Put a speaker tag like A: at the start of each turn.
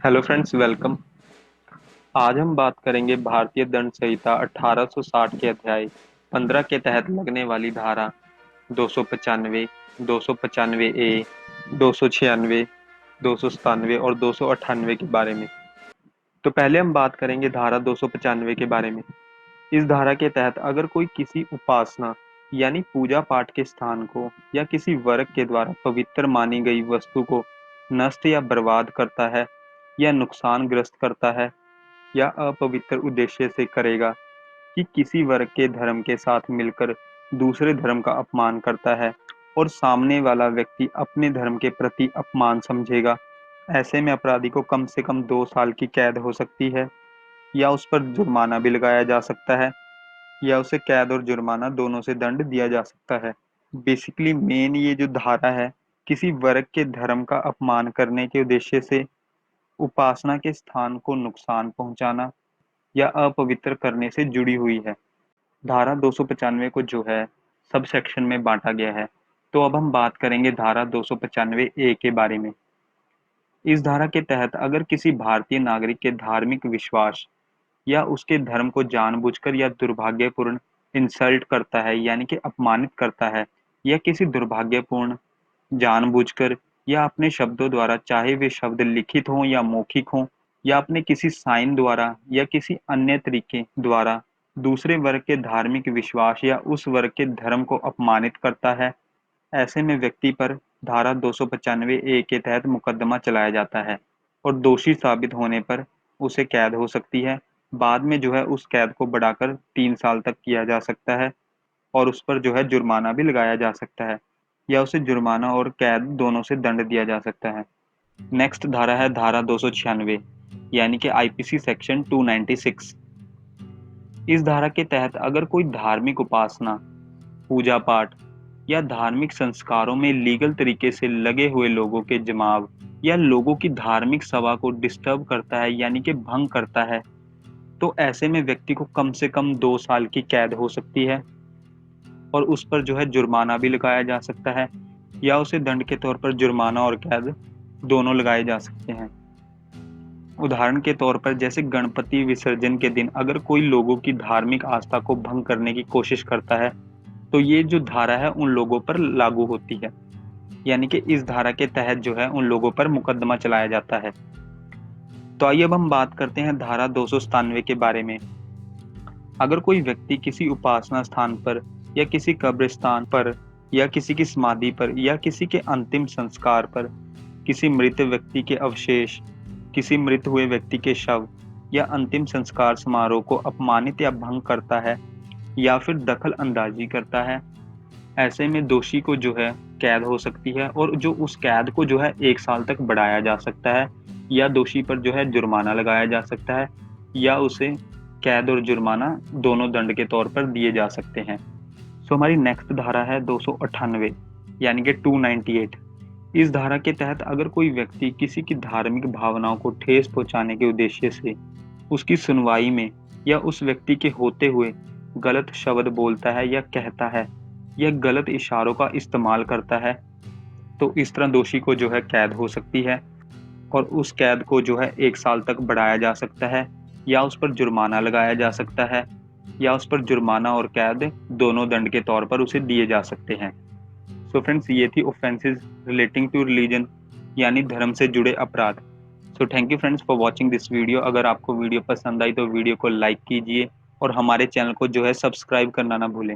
A: Hello friends, welcome. आज हम बात करेंगे भारतीय दंड संहिता 1860 के अध्याय 15 के तहत लगने वाली धारा 295, 295 ए, 296, 297 और 298 के बारे में। तो पहले हम बात करेंगे धारा 295 के बारे में। इस धारा के तहत अगर कोई किसी उपासना यानी पूजा पाठ के स्थान को या किसी वर्ग के द्वारा पवित्र मानी गई वस्तु को नष्ट या बर्बाद करता है या नुकसानग्रस्त करता है या अपवित्र उद्देश्य से करेगा कि किसी वर्ग के धर्म के साथ मिलकर दूसरे धर्म का अपमान करता है और सामने वाला व्यक्ति अपने धर्म के प्रति अपमान समझेगा, ऐसे में अपराधी को कम से कम 2 साल की कैद हो सकती है या उस पर जुर्माना भी लगाया जा सकता है या उसे कैद और जुर्माना दोनों से दंड दिया जा सकता है। बेसिकली मेन ये जो धारा है, किसी वर्ग के धर्म का अपमान करने के उद्देश्य से उपासना के स्थान को नुकसान पहुंचाना या अपवित्र करने से जुड़ी हुई है। धारा 295 को जो है सब सेक्शन में बांटा गया है। तो अब हम बात करेंगे धारा 295 ए के बारे में। इस धारा के तहत अगर किसी भारतीय नागरिक के धार्मिक विश्वास या उसके धर्म को जानबूझकर या दुर्भाग्यपूर्ण इंसल्ट करता है यानी कि अपमानित करता है या किसी दुर्भाग्यपूर्ण जानबूझकर या अपने शब्दों द्वारा, चाहे वे शब्द लिखित हों या मौखिक हों या अपने किसी साइन द्वारा या किसी अन्य तरीके द्वारा दूसरे वर्ग के धार्मिक विश्वास या उस वर्ग के धर्म को अपमानित करता है, ऐसे में व्यक्ति पर धारा 295 ए के तहत मुकदमा चलाया जाता है और दोषी साबित होने पर उसे कैद हो सकती है। बाद में जो है उस कैद को बढ़ाकर 3 साल तक किया जा सकता है और उस पर जो है जुर्माना भी लगाया जा सकता है या उसे जुर्माना और कैद दोनों से दंड दिया जा सकता है। नेक्स्ट धारा है धारा 296 यानी कि आईपीसी सेक्शन 296। इस धारा के तहत अगर कोई धार्मिक उपासना, पूजा पाठ या धार्मिक संस्कारों में लीगल तरीके से लगे हुए लोगों के जमाव या लोगों की धार्मिक सभा को डिस्टर्ब करता है यानी कि भंग करता है, तो ऐसे में व्यक्ति को कम से कम 2 साल की कैद हो सकती है और उस पर जो है जुर्माना भी लगाया जा सकता है या उसे दंड के तौर पर जुर्माना और कैद दोनों लगाए जा सकते हैं। उदाहरण के तौर पर जैसे गणपति विसर्जन के दिन अगर कोई लोगों की धार्मिक आस्था को भंग करने की कोशिश करता है, तो ये जो धारा है उन लोगों पर लागू होती है, यानी कि इस धारा के तहत जो है उन लोगों पर मुकदमा चलाया जाता है। तो आइए अब हम बात करते हैं धारा 297 के बारे में। अगर कोई व्यक्ति किसी उपासना स्थान पर या किसी कब्रिस्तान पर या किसी की समाधि पर या किसी के अंतिम संस्कार पर किसी मृत व्यक्ति के अवशेष, किसी मृत हुए व्यक्ति के शव या अंतिम संस्कार समारोह को अपमानित या भंग करता है या फिर दखल अंदाजी करता है, ऐसे में दोषी को जो है कैद हो सकती है और जो उस कैद को जो है 1 साल तक बढ़ाया जा सकता है या दोषी पर जो है जुर्माना लगाया जा सकता है या उसे कैद और जुर्माना दोनों दंड के तौर पर दिए जा सकते हैं। सो हमारी नेक्स्ट धारा है 298 यानी कि 298। इस धारा के तहत अगर कोई व्यक्ति किसी की धार्मिक भावनाओं को ठेस पहुंचाने के उद्देश्य से उसकी सुनवाई में या उस व्यक्ति के होते हुए गलत शब्द बोलता है या कहता है या गलत इशारों का इस्तेमाल करता है, तो इस तरह दोषी को जो है कैद हो सकती है और उस कैद को जो है 1 साल तक बढ़ाया जा सकता है या उस पर जुर्माना लगाया जा सकता है या उस पर जुर्माना और कैद दोनों दंड के तौर पर उसे दिए जा सकते हैं। सो फ्रेंड्स, ये थी ऑफेंसेस रिलेटिंग टू रिलीजन यानी धर्म से जुड़े अपराध। So thank you friends for watching this video. अगर आपको वीडियो पसंद आई तो वीडियो को लाइक कीजिए और हमारे चैनल को जो है सब्सक्राइब करना ना भूलें।